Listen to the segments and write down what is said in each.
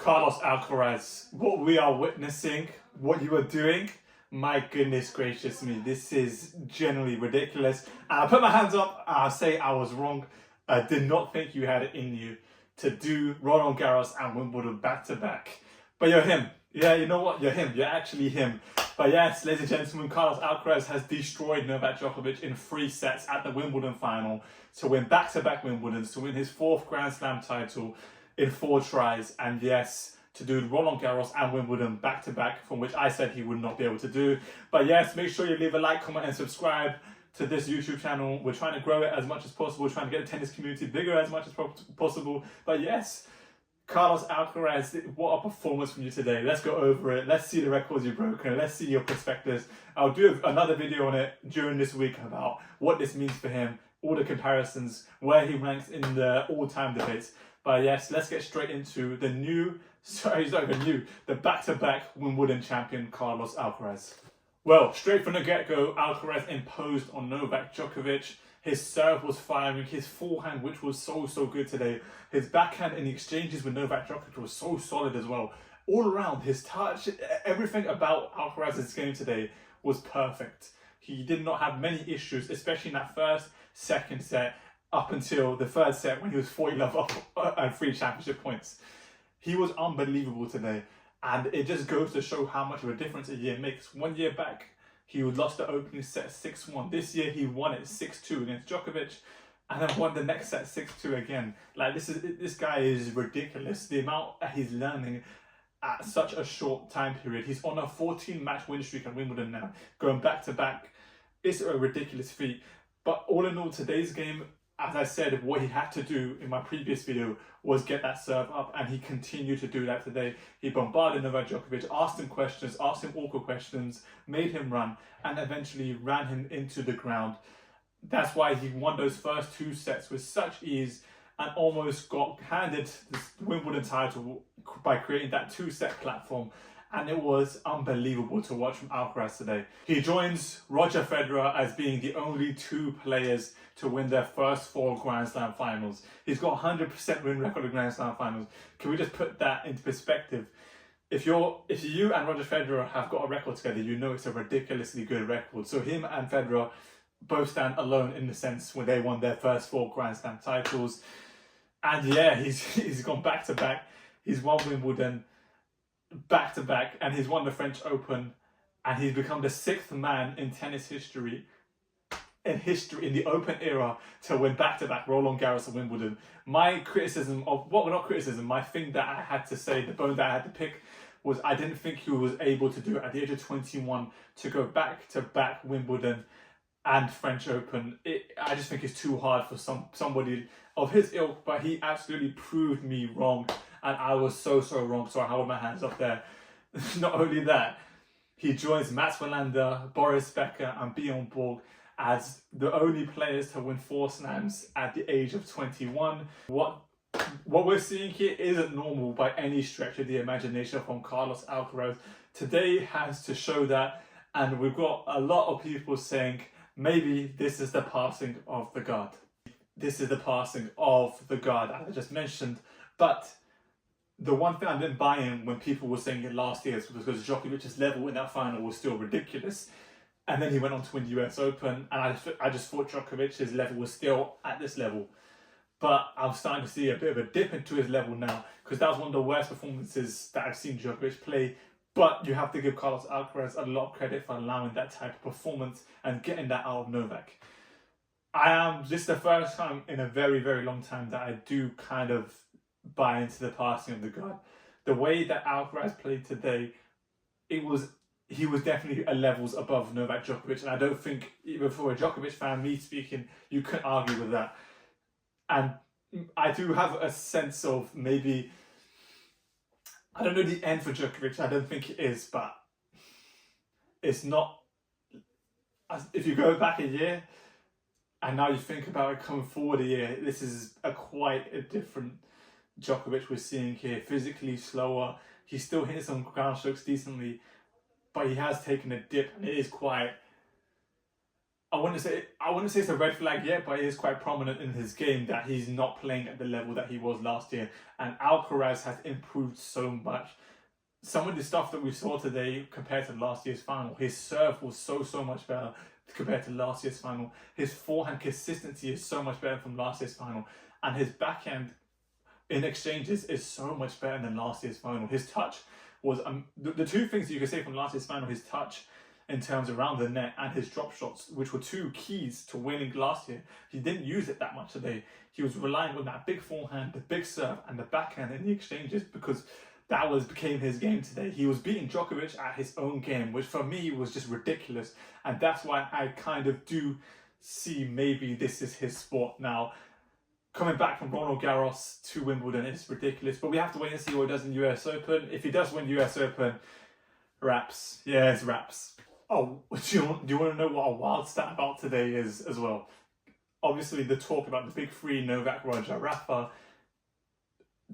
Carlos Alcaraz, what we are witnessing, what you are doing, my goodness gracious me, this is genuinely ridiculous. And I put my hands up, I'll say I was wrong. I did not think you had it in you to do Roland Garros and Wimbledon back to back. But you're him. Yeah, you know what? You're him. You're actually him. But yes, ladies and gentlemen, Carlos Alcaraz has destroyed Novak Djokovic in 3 sets at the Wimbledon final to win back-to-back Wimbledons, to win his 4th Grand Slam title in 4 tries. And yes, to do Roland Garros and Wimbledon back-to-back, from which I said he would not be able to do. But yes, make sure you leave a like, comment and subscribe to this YouTube channel. We're trying to grow it as much as possible. We're trying to get the tennis community bigger as much as possible. But yes, Carlos Alcaraz, what a performance from you today. Let's go over it. Let's see the records you've broken. Let's see your perspectives. I'll do another video on it during this week about what this means for him, all the comparisons, where he ranks in the all-time debates. But yes, let's get straight into the back-to-back Wimbledon champion, Carlos Alcaraz. Well, straight from the get-go, Alcaraz imposed on Novak Djokovic. His serve was firing, his forehand, which was so good today. His backhand in the exchanges with Novak Djokovic was so solid as well. All around, his touch, everything about Alcaraz's game today was perfect. He did not have many issues, especially in that first, second set, up until the 3rd set when he was 40-love up and 3 championship points. He was unbelievable today. And it just goes to show how much of a difference a year makes. 1 year back, he lost the opening set 6-1. This year, he won it 6-2 against Djokovic, and then won the next set 6-2 again. Like, this guy is ridiculous. The amount that he's learning at such a short time period. He's on a 14-match win streak at Wimbledon now, going back to back. It's a ridiculous feat. But all in all, today's game, as I said, what he had to do in my previous video was get that serve up, and he continued to do that today. He bombarded Novak Djokovic, asked him questions, asked him awkward questions, made him run, and eventually ran him into the ground. That's why he won those first 2 sets with such ease and almost got handed this Wimbledon title by creating that 2-set platform. And it was unbelievable to watch from Alcaraz today. He joins Roger Federer as being the only 2 players to win their first 4 Grand Slam finals. He's got 100% win record in Grand Slam finals. Can we just put that into perspective? If you and Roger Federer have got a record together, you know it's a ridiculously good record. So him and Federer both stand alone in the sense when they won their first 4 Grand Slam titles. And yeah, he's gone back to back. He's won Wimbledon back to back, and he's won the French Open, and he's become the 6th man in tennis history, in the Open era, to win back to back Roland Garros and Wimbledon. My criticism of, well, not criticism, my thing that I had to say, the bone that I had to pick, was I didn't think he was able to do it at the age of 21 to go back to back Wimbledon and French Open. I just think it's too hard for somebody of his ilk, but he absolutely proved me wrong. And I was so wrong, so I hold my hands up there. Not only that, he joins Mats Wilander, Boris Becker and Bjorn Borg as the only players to win 4 slams at the age of 21. What we're seeing here isn't normal by any stretch of the imagination from Carlos Alcaraz. Today has to show that, and we've got a lot of people saying maybe this is the passing of the god. This is the passing of the god, as I just mentioned. But the one thing I didn't buy in when people were saying it last year is because Djokovic's level in that final was still ridiculous. And then he went on to win the US Open, and I just thought Djokovic's level was still at this level. But I'm starting to see a bit of a dip into his level now, because that was one of the worst performances that I've seen Djokovic play. But you have to give Carlos Alcaraz a lot of credit for allowing that type of performance and getting that out of Novak. This is the first time in a very long time that I do kind of buy into the passing of the god. The way that Alcaraz played today, he was definitely a levels above Novak Djokovic, and I don't think, even for a Djokovic fan, me speaking, you couldn't argue with that. And I do have a sense of maybe, I don't know the end for Djokovic, I don't think it is, but it's not, if you go back a year, and now you think about it coming forward a year, this is quite a different Djokovic we're seeing here. Physically slower, he's still hitting some ground strokes decently, but he has taken a dip, and it is quite I wouldn't say it's a red flag yet, but it is quite prominent in his game that he's not playing at the level that he was last year. And Alcaraz has improved so much. Some of the stuff that we saw today compared to last year's final, his serve was so much better compared to last year's final. His forehand consistency is so much better from last year's final, and his backhand in exchanges is so much better than last year's final. His touch was the two things you can say from last year's final: his touch in terms around the net and his drop shots, which were two keys to winning last year. He didn't use it that much today. He was relying on that big forehand, the big serve, and the backhand in the exchanges, because that became his game today. He was beating Djokovic at his own game, which for me was just ridiculous. And that's why I kind of do see maybe this is his sport now. Coming back from Roland Garros to Wimbledon is ridiculous, but we have to wait and see what he does in US Open. If he does win US Open, raps. Yeah, it's raps. Oh, do you want to know what a wild stat about today is as well? Obviously, the talk about the big three, Novak, Roger, Rafa,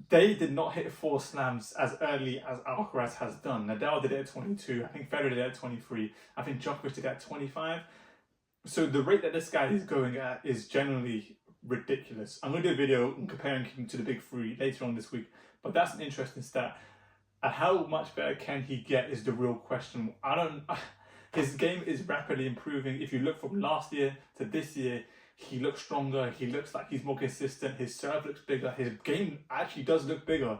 they did not hit 4 slams as early as Alcaraz has done. Nadal did it at 22. I think Federer did it at 23. I think Djokovic did it at 25. So the rate that this guy is going at is generally ridiculous. I'm going to do a video comparing him to the big three later on this week, but that's an interesting stat. And how much better can he get is the real question. His game is rapidly improving. If you look from last year to this year, he looks stronger. He looks like he's more consistent. His serve looks bigger. His game actually does look bigger.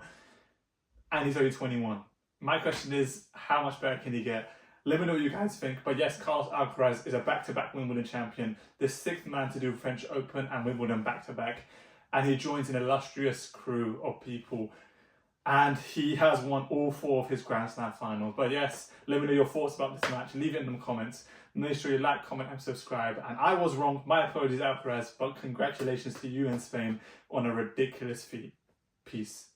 And he's only 21. My question is, how much better can he get? Let me know what you guys think. But yes, Carlos Alcaraz is a back-to-back Wimbledon champion, the 6th man to do French Open and Wimbledon back-to-back. And he joins an illustrious crew of people. And he has won all 4 of his Grand Slam finals. But yes, let me know your thoughts about this match. Leave it in the comments. Make sure you like, comment, and subscribe. And I was wrong. My apologies, Alcaraz. But congratulations to you in Spain on a ridiculous feat. Peace.